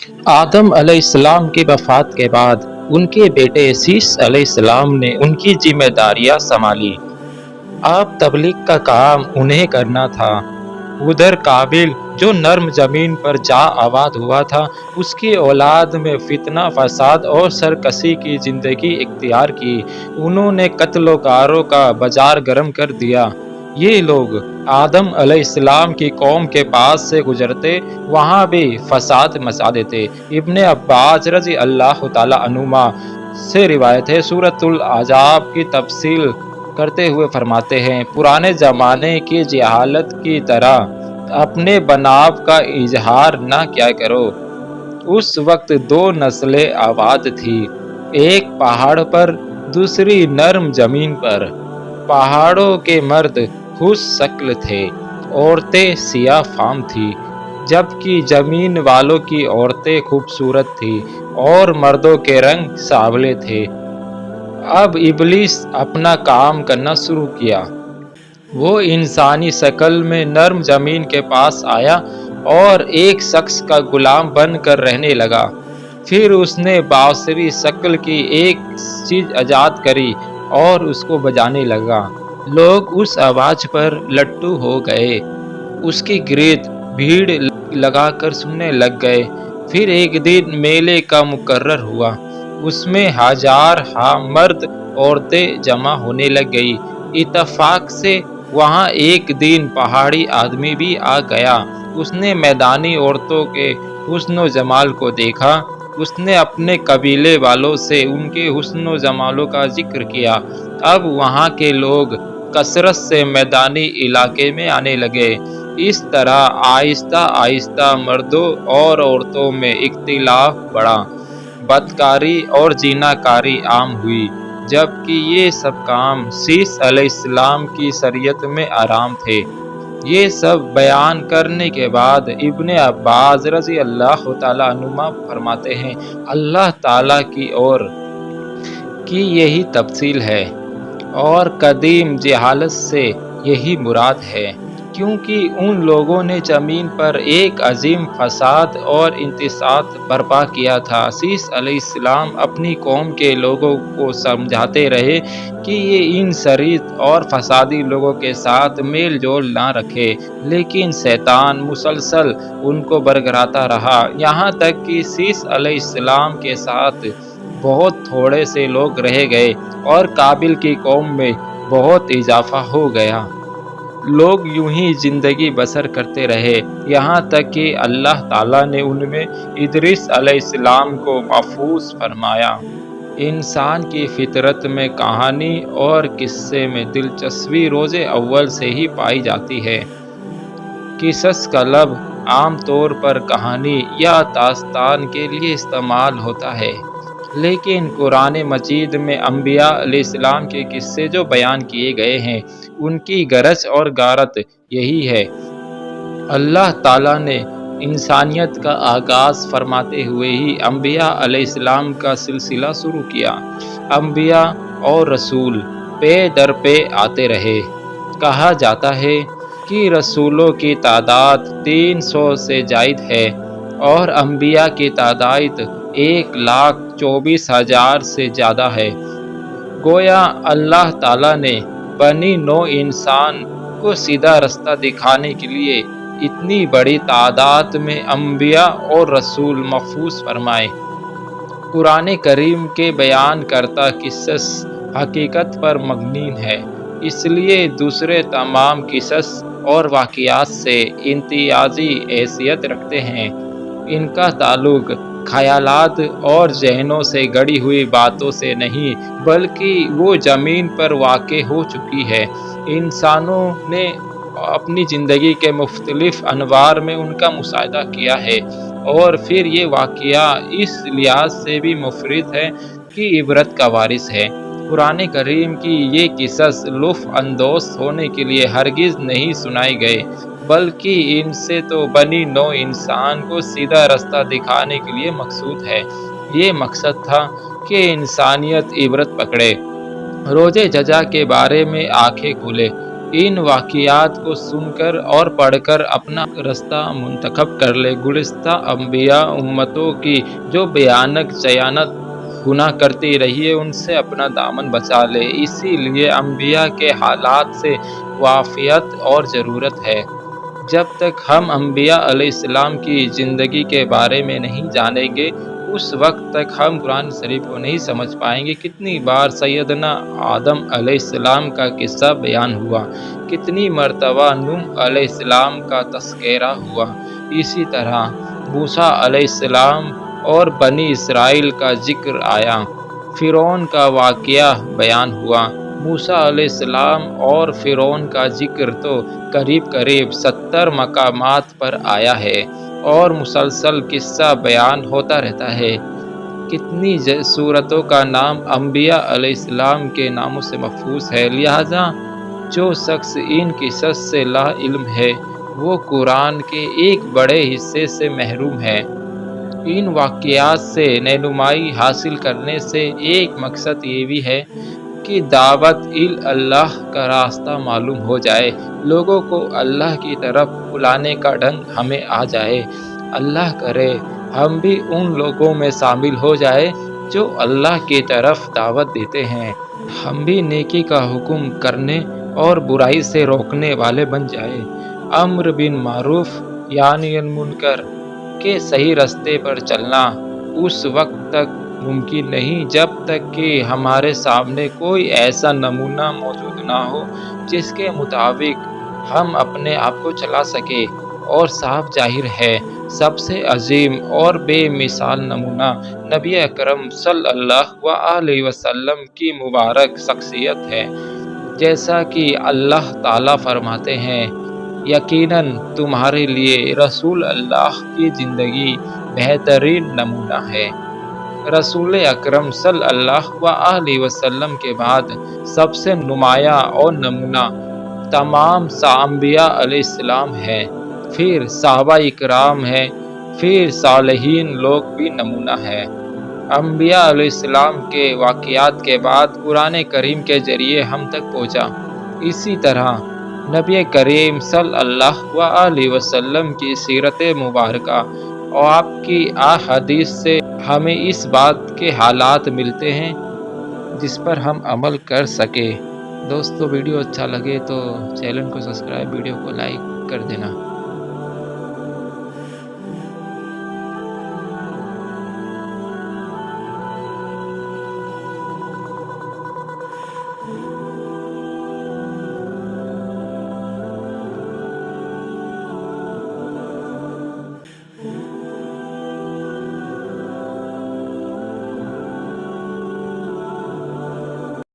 आदम अलैहिस्सलाम की वफ़ात के बाद उनके बेटे शीस अलैहिस्सलाम ने उनकी जिम्मेदारियां संभाली। अब तबलीग का काम उन्हें करना था। उधर काबिल जो नर्म जमीन पर जा आबाद हुआ था, उसकी औलाद में फितना, फसाद और सरकशी की जिंदगी इख्तियार की। उन्होंने कत्लोकारों का बाजार गर्म कर दिया। ये लोग आदम अलैहिस्सलाम की कौम के पास से गुजरते, वहाँ भी फसाद मचा देते। इब्ने अब्बास रज़ी अल्लाह तआला अन्हुमा से रिवायत है, सूरतुल अहज़ाब की तफसील करते हुए फरमाते हैं, पुराने ज़माने की जहालत की तरह अपने बनाव का इजहार न किया करो। उस वक्त दो नस्लें आबाद थी, एक पहाड़ पर, दूसरी नर्म जमीन पर। पहाड़ों के मर्द खुश शक्ल थे, औरतें सियाह फाम थीं, जबकि जमीन वालों की औरतें खूबसूरत थीं और मर्दों के रंग सांवले थे। अब इब्लीस अपना काम करना शुरू किया। वो इंसानी शक्ल में नर्म जमीन के पास आया और एक शख्स का गुलाम बनकर रहने लगा। फिर उसने बांसुरी शक्ल की एक चीज आजाद करी और उसको बजाने लगा। लोग उस आवाज पर लट्टू हो गए। उसकी गिर्द भीड़ लगाकर सुनने लग गए। फिर एक दिन मेले का मुकर्रर हुआ। उसमें हजार मर्द औरतें जमा होने लग गई। इत्तफाक से वहाँ एक दिन पहाड़ी आदमी भी आ गया। उसने मैदानी औरतों के हुस्न जमाल को देखा। उसने अपने कबीले वालों से उनके हुस्न जमालों का जिक्र किया। अब वहाँ के लोग कसरत से मैदानी इलाके में आने लगे। इस तरह आहिस्ता आहिस्ता मर्दों और औरतों में इख्तिलाफ बढ़ा। बदकारी और जीनाकारी आम हुई, जबकि ये सब काम शीस अलैहिस्सलाम की शरीयत में आराम थे। ये सब बयान करने के बाद इब्ने अब्बास रज़ी अल्लाह तआला अन्हुमा फरमाते हैं, अल्लाह ताला की ओर की यही तफसील है और कदीम जहालत से यही मुराद है, क्योंकि उन लोगों ने ज़मीन पर एक अजीम फसाद और इंतशार बर्पा किया था। शीस अलैहिस्सलाम अपनी कौम के लोगों को समझाते रहे कि ये इन शरीर और फसादी लोगों के साथ मेल जोल ना रखे, लेकिन शैतान मुसलसल उनको बरगराता रहा, यहाँ तक कि शीस अलैहिस्सलाम के साथ बहुत थोड़े से लोग रह गए और काबिल की कौम में बहुत इजाफा हो गया। लोग यूं ही जिंदगी बसर करते रहे, यहाँ तक कि अल्लाह ताला ने उनमें इदरीस अलैहिस्सलाम को महफूज फरमाया। इंसान की फितरत में कहानी और किस्से में दिलचस्पी रोज़े अव्वल से ही पाई जाती है। किसस का लफ्ज़ आम तौर पर कहानी या दास्तान के लिए इस्तेमाल होता है, लेकिन कुरान मजीद में अंबिया अलैहिस्सलाम के किस्से जो बयान किए गए हैं, उनकी गरज और गारत यही है। अल्लाह ताला ने इंसानियत का आगाज़ फरमाते हुए ही अंबिया अलैहिस्सलाम का सिलसिला शुरू किया। अंबिया और रसूल पे दर पे आते रहे। कहा जाता है कि रसूलों की तादाद 300 से जायद है और अंबिया की तादाद 1,24,000 से ज़्यादा है। गोया अल्लाह ताला ने बनी नौ इंसान को सीधा रास्ता दिखाने के लिए इतनी बड़ी तादाद में अंबिया और रसूल महफूज फरमाए। कुरान करीम के बयान करता किस्सस हकीकत पर मबनी है, इसलिए दूसरे तमाम किस्सस और वाक़ियात से इम्तियाजी हैसियत रखते हैं। इनका ताल्लुक ख़यालात और ज़हनों से गढ़ी हुई बातों से नहीं, बल्कि वो ज़मीन पर वाक़े हो चुकी है। इंसानों ने अपनी ज़िंदगी के मुख्तलिफ़ अनवार में उनका मुशाहिदा किया है, और फिर ये वाक़या इस लिहाज से भी मुफरीद है कि इबरत का वारिस है। कुरान करीम की ये किस्सस लुत्फ़ अंदोज़ होने के लिए हरगिज़ नहीं सुनाए गए, बल्कि इनसे तो बनी नौ इंसान को सीधा रास्ता दिखाने के लिए मकसूद है। ये मकसद था कि इंसानियत इबरत पकड़े, रोज़े जज़ा के बारे में आँखें खोले, ان واقعات کو سن کر اور پڑھ کر اپنا راستہ منتخب کر لے۔ گزشتہ انبیاء امتوں کی جو بھیانک گناہ کرتی رہی ہے ان سے اپنا دامن بچا لے۔ اسی لیے انبیاء کے حالات سے واقفیت اور ضرورت ہے۔ جب تک ہم انبیاء علیہ السلام کی زندگی کے بارے میں نہیں جانیں گے اس وقت تک ہم قرآن شریف کو نہیں سمجھ پائیں گے۔ کتنی بار سیدنا آدم علیہ السلام کا قصہ بیان ہوا، کتنی مرتبہ نوح علیہ السلام کا تذکرہ ہوا، اسی طرح موسیٰ علیہ السلام اور بنی اسرائیل کا ذکر آیا، فرعون کا واقعہ بیان ہوا۔ موسیٰ علیہ السلام اور فرعون کا ذکر تو قریب 70 مقامات پر آیا ہے اور مسلسل قصہ بیان ہوتا رہتا ہے۔ کتنی سورتوں کا نام انبیاء علیہ السلام کے ناموں سے محفوظ ہے، لہذا جو شخص ان قصص سے لا علم ہے وہ قرآن کے ایک بڑے حصے سے محروم ہے۔ ان واقعات سے رہنمائی حاصل کرنے سے ایک مقصد یہ بھی ہے کہ دعوت اللہ کا راستہ معلوم ہو جائے، لوگوں کو اللہ کی طرف بلانے کا ڈھنگ ہمیں آ جائے۔ اللہ کرے ہم بھی ان لوگوں میں شامل ہو جائے جو اللہ کی طرف دعوت دیتے ہیں۔ ہم بھی نیکی کا حکم کرنے اور برائی سے روکنے والے بن جائیں۔ امر بالمعروف یعنی المنکر کے صحیح راستے پر چلنا اس وقت تک ممکن نہیں جب تک کہ ہمارے سامنے کوئی ایسا نمونہ موجود نہ ہو جس کے مطابق ہم اپنے آپ کو چلا سکیں، اور صاف ظاہر ہے سب سے عظیم اور بے مثال نمونہ نبی اکرم صلی اللہ علیہ وسلم کی مبارک شخصیت ہے۔ جیسا کہ اللہ تعالیٰ فرماتے ہیں، یقیناً تمہارے لیے رسول اللہ کی زندگی بہترین نمونہ ہے۔ رسول اکرم صلی اللہ علیہ وسلم کے بعد سب سے نمایاں اور نمونہ تمام انبیاء علیہ السلام ہیں، پھر صحابہ اکرام ہیں، پھر صالحین لوگ بھی نمونہ ہیں۔ انبیاء علیہ السلام کے واقعات کے بعد قرآن کریم کے ذریعے ہم تک پہنچا۔ اسی طرح نبی کریم صلی اللہ علیہ وسلم کی سیرت مبارکہ اور آپ کی احادیث سے ہمیں اس بات کے حالات ملتے ہیں جس پر ہم عمل کر سکیں۔ دوستو ویڈیو اچھا لگے تو چینل کو سبسکرائب، ویڈیو کو لائک کر دینا۔